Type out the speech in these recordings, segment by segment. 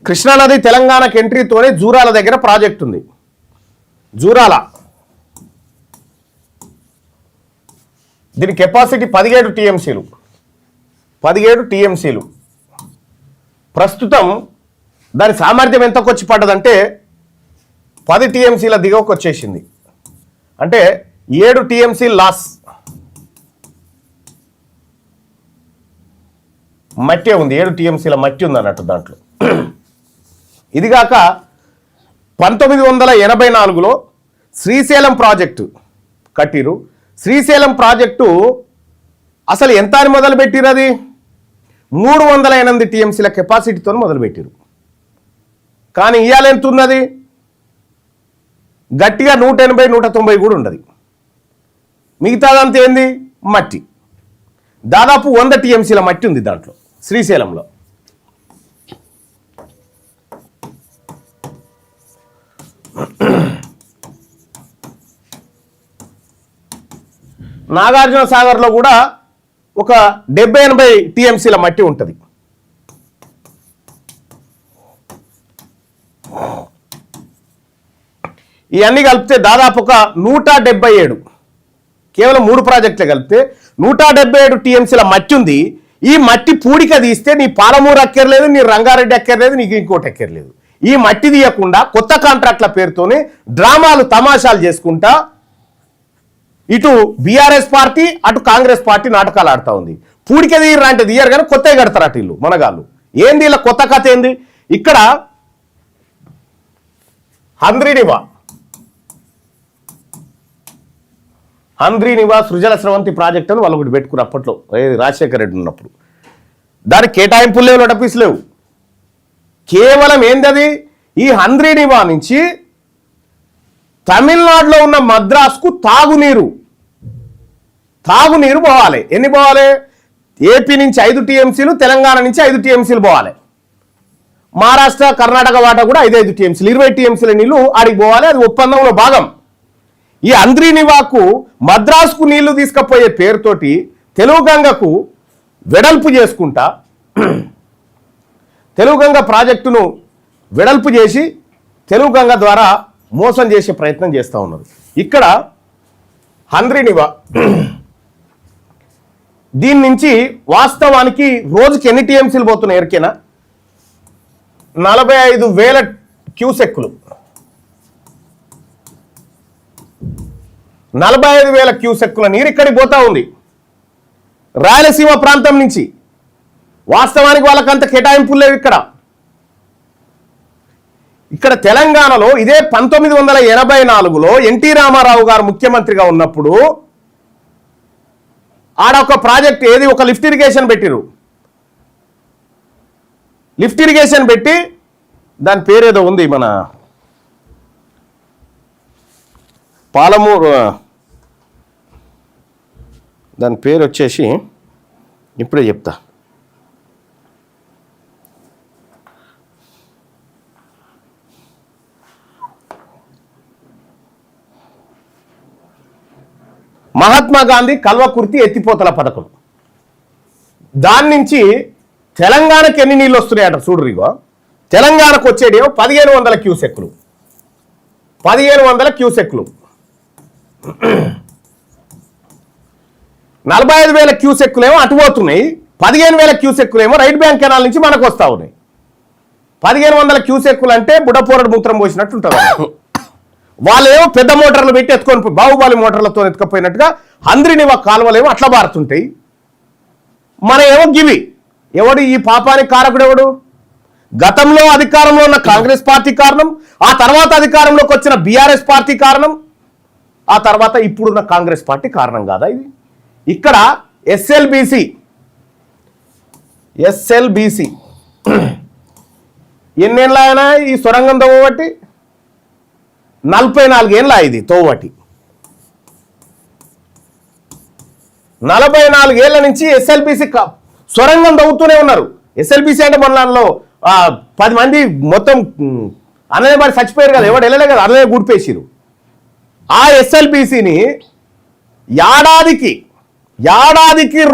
కృష్ణానది తెలంగాణకు ఎంట్రీతోనే జూరాల దగ్గర ప్రాజెక్ట్ ఉంది. జూరాల దీని కెపాసిటీ 17 టీఎంసీలు. ప్రస్తుతం దాని సామర్థ్యం ఎంతకు వచ్చి పడ్డదంటే 10 టీఎంసీల దిగువకు వచ్చేసింది. అంటే 7 టీఎంసీ లాస్. మట్టి ఉంది, 7 టీఎంసీల మట్టి ఉంది అన్నట్టు దాంట్లో. ఇదిగాక 1984లో శ్రీశైలం ప్రాజెక్టు కట్టిరు. శ్రీశైలం ప్రాజెక్టు అసలు ఎంత అని మొదలుపెట్టిరు? అది 308 టీఎంసీల కెపాసిటీతో మొదలుపెట్టిరు. కానీ ఇవాళ ఎంత ఉన్నది? గట్టిగా 180-190 కూడా ఉండదు. మిగతాదంతా ఏంది? మట్టి. దాదాపు 100 టీఎంసీల మట్టి ఉంది దాంట్లో శ్రీశైలంలో. నాగార్జున సాగర్లో కూడా ఒక 70-80 టీఎంసీల మట్టి ఉంటుంది. ఇవన్నీ కలిపితే దాదాపు ఒక 177, కేవలం 3 ప్రాజెక్టులు కలిపితే 177 టీఎంసీల మట్టి ఉంది. ఈ మట్టి పూడిక తీస్తే నీ పాలమూరు ఎక్కర్లేదు, నీ రంగారెడ్డి ఎక్కర్లేదు, నీకు ఇంకోటి ఎక్కర్లేదు. ఈ మట్టి తీయకుండా కొత్త కాంట్రాక్ట్ల పేరుతోనే డ్రామాలు తమాషాలు చేసుకుంటా ఇటు బీఆర్ఎస్ పార్టీ అటు కాంగ్రెస్ పార్టీ నాటకాలు ఆడుతూ ఉంది. పూడిక తీయరా అంటే తీయరు కానీ కొత్తగా కడతారు అటు ఇల్లు మనగాళ్ళు. ఏంది ఇలా కొత్త కథ ఏంది? ఇక్కడ హంద్రీనివా సృజల స్రవంతి ప్రాజెక్ట్ అని వాళ్ళు ఒకటి పెట్టుకుని అప్పట్లో రాజశేఖర రెడ్డి ఉన్నప్పుడు. దానికి కేటాయింపులు లేవు, నోటీసులు లేవు. కేవలం ఏందది? ఈ హంద్రీనివా నుంచి తమిళనాడులో ఉన్న మద్రాసుకు తాగునీరు పోవాలి. ఎన్ని పోవాలి? ఏపీ నుంచి 5 టీఎంసీలు, తెలంగాణ నుంచి 5 టీఎంసీలు పోవాలి. మహారాష్ట్ర కర్ణాటక వాటా కూడా 5 టీఎంసీలు, 20 టీఎంసీల నీళ్లు ఆడికి పోవాలి. అది ఒప్పందంలో భాగం. ఈ హంద్రీనివాకు మద్రాసుకు నీళ్లు తీసుకుపోయే పేరుతోటి తెలుగు గంగకు వెడల్పు చేసుకుంటా తెలుగు గంగ ప్రాజెక్టును వెడల్పు చేసి తెలుగు గంగ ద్వారా మోసం చేసే ప్రయత్నం చేస్తూ ఉన్నారు. ఇక్కడ హంద్రీనివా దీని నుంచి వాస్తవానికి రోజుకి ఎన్ని టీఎంసీలు పోతున్నాయి? ఎరికేనా? 45,000 క్యూసెక్కులు. 45,000 క్యూసెక్కుల నీరు ఇక్కడికి పోతా ఉంది రాయలసీమ ప్రాంతం నుంచి. వాస్తవానికి వాళ్ళకంత కేటాయింపులు లేవు. ఇక్కడ తెలంగాణలో ఇదే 1984లో ఎన్టీ రామారావు గారు ముఖ్యమంత్రిగా ఉన్నప్పుడు ఆడ ఒక ప్రాజెక్ట్ ఏది, ఒక లిఫ్ట్ ఇరిగేషన్ పెట్టిరు. లిఫ్ట్ ఇరిగేషన్ పెట్టి దాని పేరేదో ఉంది, మన పాలమూరు, దాని పేరు వచ్చేసి ఇప్పుడే చెప్తా. మహాత్మా గాంధీ కల్వకుర్తి ఎత్తిపోతల పథకం. దాని నుంచి తెలంగాణకి ఎన్ని నీళ్ళు వస్తున్నాయట చూడరు. ఇగో తెలంగాణకు వచ్చేదేమో 1500 క్యూసెక్కులు. 45,000 క్యూసెక్కులేమో అటు పోతున్నాయి. 15,000 క్యూసెక్కులేమో రైట్ బ్యాంక్ కెనాల్ నుంచి మనకు వస్తూ ఉన్నాయి. 1500 క్యూసెక్కులు అంటే బుడపోరడు మూత్రం పోసినట్టు ఉంటుంది. వాళ్ళేమో పెద్ద మోటార్లు పెట్టి ఎత్తుకొని బాహుబలి మోటార్లతో ఎత్తుకపోయినట్టుగా హంద్రీనివా కాలువలేమో అట్లా బారుతుంటాయి. మన ఏమో గివి. ఎవడు ఈ పాపానికి కారకుడు? ఎవడు? గతంలో అధికారంలో ఉన్న కాంగ్రెస్ పార్టీ కారణం, ఆ తర్వాత అధికారంలోకి వచ్చిన బీఆర్ఎస్ పార్టీ కారణం, ఆ తర్వాత ఇప్పుడున్న కాంగ్రెస్ పార్టీ కారణం కాదా ఇది? ఇక్కడ ఎస్ఎల్బిసి ఎన్నేళ్ళ అయినా ఈ సొరంగం తోవబట్టి? 44 ఏళ్ళ ఇది తోవబట్టి. 44 ఏళ్ల నుంచి ఎస్ఎల్బిసి సొరంగం తవ్వుతూనే ఉన్నారు. ఎస్ఎల్బిసి అంటే మొన్నలో 10 మంది మొత్తం అన్ననే మరి చచ్చిపోయారు కదా, ఎవడు వెళ్ళలే కదా, అన్ననే గుడిపేసిరు. ఆ ఎస్ఎల్బిసిని ఏడాదికి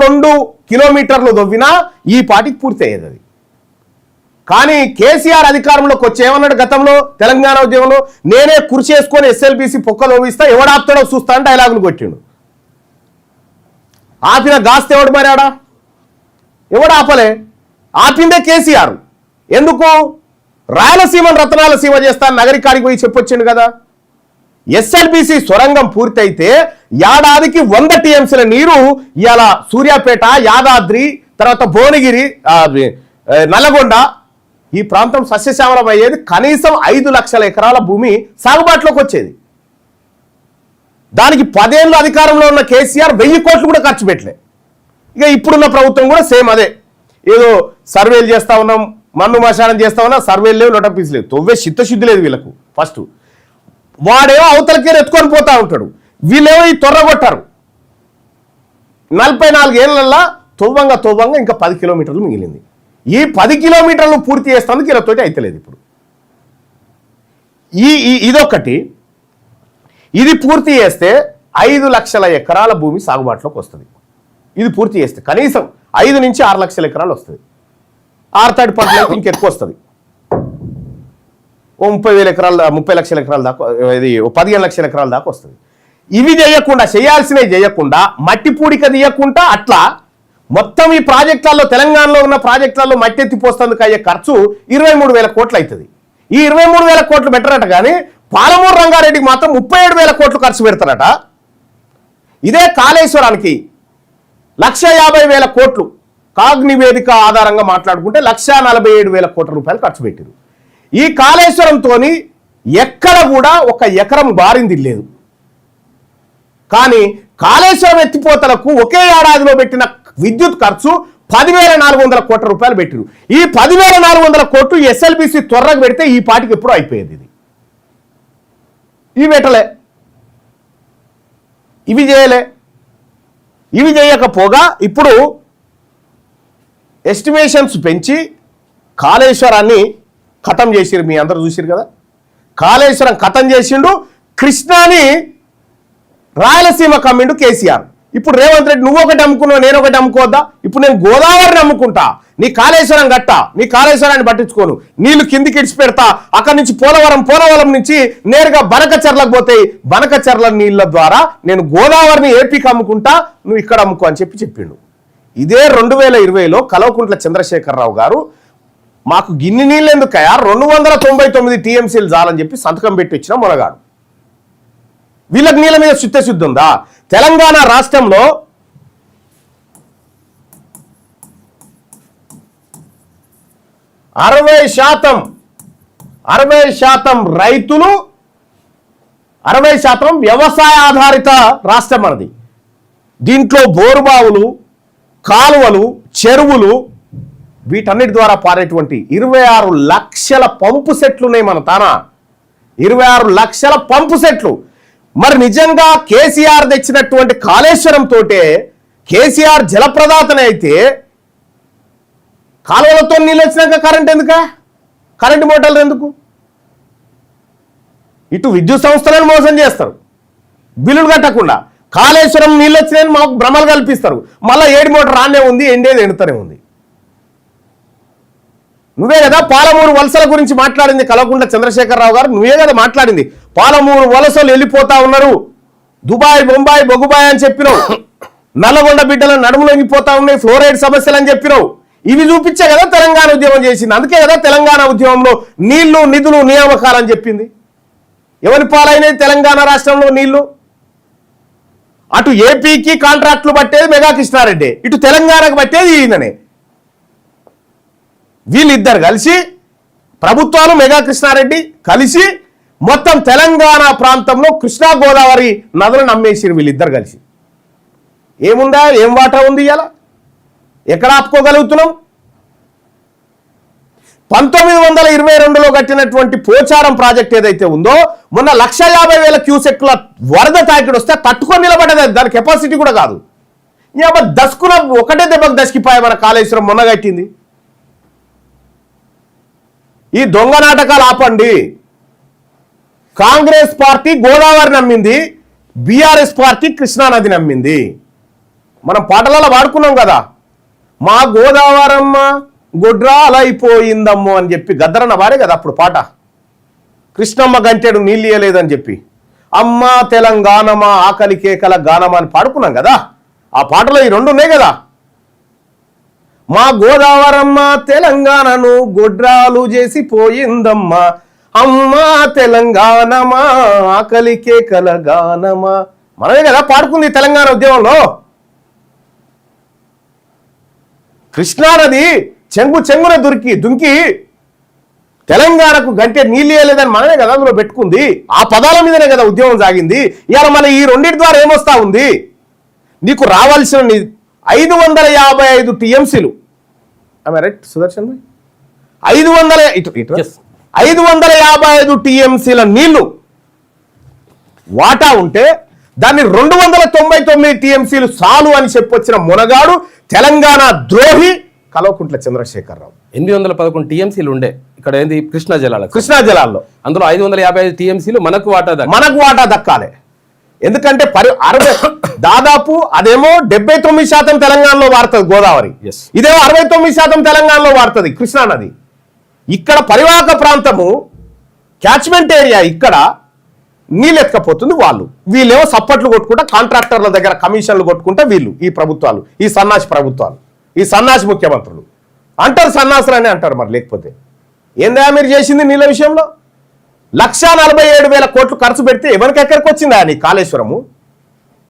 2 కిలోమీటర్లు దొవ్వినా ఈ పాటికి పూర్తి అయ్యేది. అది కానీ కేసీఆర్ అధికారంలోకి వచ్చి ఏమన్నాడు గతంలో తెలంగాణ ఉద్యమంలో, నేనే కుర్చీ వేసుకొని ఎస్ఎల్బీసీ పొక్కలు ఓవిస్తా, ఎవడాపుతాడో చూస్తా అని డైలాగులు కొట్టిండు. ఆపిన గాస్తే ఎవడు మరాడా? ఎవడు ఆపలే? ఆపిందే కేసీఆర్. ఎందుకు? రాయలసీమను రతనాల సీమ చేస్తాను నగరికాడికి పోయి చెప్పొచ్చిండు కదా. ఎస్ఎల్బీసీ సొరంగం పూర్తయితే ఏడాదికి 100 టీఎంసీల నీరు ఇవాళ సూర్యాపేట, యాదాద్రి, తర్వాత భువనగిరి, నల్లగొండ ఈ ప్రాంతం సస్యశ్యామలం అయ్యేది. కనీసం 5 లక్షల ఎకరాల భూమి సాగుబాటులోకి వచ్చేది. దానికి 10 ఏళ్ళు అధికారంలో ఉన్న కేసీఆర్ 1000 కోట్లు కూడా ఖర్చు పెట్టలే. ఇక ఇప్పుడున్న ప్రభుత్వం కూడా సేమ్ అదే, ఏదో సర్వేలు చేస్తా ఉన్నాం, మన్ను మశానం చేస్తా ఉన్నా, సర్వేలు లేవు, నోటపీస్ లేవు, తొవ్వే చిత్తశుద్ధి లేదు వీళ్ళకు. ఫస్ట్ వాడేమో అవతలకే ఎత్తుకొని పోతా ఉంటాడు, వీళ్ళేమో ఈ తొర్రగొట్టారు. 44 ఏళ్లల్లా తొవ్వంగా ఇంకా 10 కిలోమీటర్లు మిగిలింది. ఈ 10 కిలోమీటర్లు పూర్తి చేస్తానికి వీళ్ళతోటి అయితలేదు. ఇప్పుడు ఇదొకటి. ఇది పూర్తి చేస్తే 5 లక్షల ఎకరాల భూమి సాగుబాటులోకి వస్తుంది. ఇది పూర్తి చేస్తే కనీసం 5 నుంచి 6 లక్షల ఎకరాలు వస్తుంది. ఆర్తాడి పంటలకు ఇంకెక్కువ వస్తుంది. ఓ 30,000 ఎకరాలు, 30 లక్షల ఎకరాల దాకా, ఇది 15 లక్షల ఎకరాల దాకా వస్తుంది. ఇవి చేయకుండా, చేయాల్సినవి చేయకుండా, మట్టి పూడిక తీయకుండా, అట్లా మొత్తం ఈ ప్రాజెక్టులలో, తెలంగాణలో ఉన్న ప్రాజెక్టులలో మట్టి ఎత్తిపోస్తందుకు అయ్యే ఖర్చు 23,000 కోట్లు అవుతుంది. ఈ 23,000 కోట్లు పెట్టరట, కానీ పాలమూరు రంగారెడ్డికి మాత్రం 37,000 కోట్లు ఖర్చు పెడతారట. ఇదే కాళేశ్వరానికి 150,000 కోట్లు కాగ్ నివేదిక ఆధారంగా మాట్లాడుకుంటే 147,000 కోట్ల రూపాయలు ఖర్చు పెట్టారు. ఈ కాళేశ్వరంతో ఎక్కడ కూడా ఒక ఎకరం బారింది లేదు. కానీ కాళేశ్వరం ఎత్తిపోతలకు ఒకే ఏడాదిలో పెట్టిన విద్యుత్ ఖర్చు 10,400 కోట్ల రూపాయలు పెట్టారు. ఈ 10,400 కోట్లు ఎస్ఎల్బీసీ త్వరగా పెడితే ఈ పాటికి ఎప్పుడూ అయిపోయేది. ఇవి పెట్టలే, ఇవి చేయలే. ఇవి చేయకపోగా ఇప్పుడు ఎస్టిమేషన్స్ పెంచి కాళేశ్వరాన్ని ఖతం చేసిరు. మీ అందరూ చూసిరు కదా, కాళేశ్వరం ఖతం చేసిండు. కృష్ణాని రాయలసీమ కమ్మిండు కేసీఆర్. ఇప్పుడు రేవంత్ రెడ్డి నువ్వు ఒకటి అమ్ముకున్నావు, నేను ఒకటి అమ్ముకోవద్దా? ఇప్పుడు నేను గోదావరిని అమ్ముకుంటా, నీ కాళేశ్వరం గట్ట, నీ కాళేశ్వరాన్ని పట్టించుకోను, నీళ్లు కిందికి ఇడిచి పెడతా, అక్కడి నుంచి పోలవరం నుంచి నేరుగా బనకచెర్లకు పోతాయి, బనకచెర్ల నీళ్ల ద్వారా నేను గోదావరిని ఏపీకి అమ్ముకుంటా, నువ్వు ఇక్కడ అమ్ముకో అని చెప్పిండు. ఇదే 2020లో కల్వకుంట్ల చంద్రశేఖరరావు గారు మాకు గిన్ని నీళ్ళు ఎందుకయా, 299 టీఎంసీలు చాలని చెప్పి సంతకం పెట్టి ఇచ్చిన మొనగాడు. వీళ్ళకి నీళ్ళ మీద చిత్తశుద్ధి ఉందా? తెలంగాణ రాష్ట్రంలో 60% రైతులు, 60% వ్యవసాయ ఆధారిత రాష్ట్రం మనది. దీంట్లో బోరుబావులు, కాలువలు, చెరువులు, వీటన్నిటి ద్వారా పారేటువంటి 26 లక్షల పంపు సెట్లు ఉన్నాయి మన తానా. 26 లక్షల పంపు సెట్లు. మరి నిజంగా కేసీఆర్ తెచ్చినటువంటి కాళేశ్వరం తోటే కేసీఆర్ జలప్రదాతనే అయితే కాలువలతో నీళ్ళు వచ్చినాక కరెంట్ ఎందుక? కరెంటు మోటార్లు ఎందుకు? ఇటు విద్యుత్ సంస్థలను మోసం చేస్తారు బిల్లులు కట్టకుండా. కాళేశ్వరం నీళ్ళు వచ్చినాయని మాకు భ్రమలు కల్పిస్తారు. మళ్ళీ 7 మోటార్ రానే ఉంది, ఎండేది ఎండుతూనే ఉంది. నువ్వే కదా పాలమూరు వలసల గురించి మాట్లాడింది కల్వకుంట్ల చంద్రశేఖరరావు గారు. నువ్వే కదా మాట్లాడింది. పాలమూరు వలసలు వెళ్ళిపోతా ఉన్నారు, దుబాయ్, బొంబాయి, బొగుబాయ్ అని చెప్పినావు. నల్లగొండ బిడ్డల నడుములొంగిపోతా ఉన్నాయి, ఫ్లోరైడ్ సమస్యలు అని చెప్పినావు. ఇవి చూపించే కదా తెలంగాణ ఉద్యమం చేసింది. అందుకే కదా తెలంగాణ ఉద్యమంలో నీళ్లు, నిధులు, నియామకాలని చెప్పింది. ఎవరి పాలైనది తెలంగాణ రాష్ట్రంలో నీళ్లు? అటు ఏపీకి కాంట్రాక్టులు పట్టేది మెగా కృష్ణారెడ్డి, ఇటు తెలంగాణకు పట్టేది ఈయననే. వీళ్ళిద్దరు కలిసి, ప్రభుత్వాలు మెగా కృష్ణారెడ్డి కలిసి మొత్తం తెలంగాణ ప్రాంతంలో కృష్ణా గోదావరి నదులను అమ్మేసిరు వీళ్ళిద్దరు కలిసి. ఏముందా? ఏం వాటా ఉంది ఇలా? ఎక్కడ ఆపుకోగలుగుతున్నాం? 1922లో కట్టినటువంటి పోచారం ప్రాజెక్ట్ ఏదైతే ఉందో, మొన్న 150,000 క్యూసెక్ల వరద తాకిడి వస్తే తట్టుకొని నిలబడ్డది. దాని కెపాసిటీ కూడా కాదు. దస్కున ఒకటే దెబ్బకు దసికిపోయా మన కాళేశ్వరం మొన్న కట్టింది. ఈ దొంగ నాటకాలు ఆపండి. కాంగ్రెస్ పార్టీ గోదావరి నమ్మింది, బీఆర్ఎస్ పార్టీ కృష్ణానది నమ్మింది. మనం పాటలలో వాడుకున్నాం కదా, మా గోదావరమ్మ గొడ్రాలైపోయిందమ్మో అని చెప్పి గద్దరన్న వారే కదా అప్పుడు పాట. కృష్ణమ్మ గంటెడు నీళ్ళు ఇయ్యలేదని చెప్పి అమ్మ తెలంగాణమా ఆకలి కేకల గానమా అని పాడుకున్నాం కదా. ఆ పాటలో ఈ రెండు ఉన్నాయి కదా. మా గోదావరమ్మ తెలంగాణను గొడ్రాలు చేసి పోయిందమ్మ, అమ్మ తెలంగాణమా ఆకలి కేకల గానమా, మనమే కదా పాడుకుంది తెలంగాణ ఉద్యమంలో. కృష్ణానది చెంగున దుంకి తెలంగాణకు గంటే నీళ్ళు ఇయ్యలేదని మనమే కదా అందులో పెట్టుకుంది. ఆ పదాల మీదనే కదా ఉద్యమం సాగింది. ఇవాళ మన ఈ రెండింటి ద్వారా ఏమొస్తా ఉంది, నీకు రావాల్సిన 555 టీఎంసీలు, రైట్ సుదర్శన్ భాయ్, 555 టీఎంసీల నీళ్లు వాటా ఉంటే దాన్ని 299 టీఎంసీలు చాలు అని చెప్పొచ్చిన మునగాడు తెలంగాణ ద్రోహి కల్వకుంట్ల చంద్రశేఖరరావు. 811 టీఎంసీలు ఉండే ఇక్కడ ఏంది కృష్ణా జలాల్లో, అందులో 555 టీఎంసీలు మనకు వాటా దక్కాలి. ఎందుకంటే దాదాపు అదేమో 79% తెలంగాణలో వాడుతుంది గోదావరి, ఇదేమో 69% తెలంగాణలో వాడుతుంది కృష్ణా నది. ఇక్కడ పరివాహక ప్రాంతము క్యాచ్మెంట్ ఏరియా, ఇక్కడ నీళ్ళు ఎత్తుకపోతుంది వాళ్ళు. వీళ్ళేమో సప్పట్లు కొట్టుకుంటా కాంట్రాక్టర్ల దగ్గర కమిషన్లు కొట్టుకుంటా వీళ్ళు, ఈ ప్రభుత్వాలు, ఈ సన్నాసి ప్రభుత్వాలు, ఈ సన్నాసి ముఖ్యమంత్రులు అంటారు, సన్నాసులు అని అంటారు. మరి లేకపోతే ఏందా మీరు చేసింది నీళ్ళ విషయంలో? 1,47,000 కోట్లు ఖర్చు పెడితే ఎవరికి ఎక్కడికి వచ్చిందా నీ కాళేశ్వరము?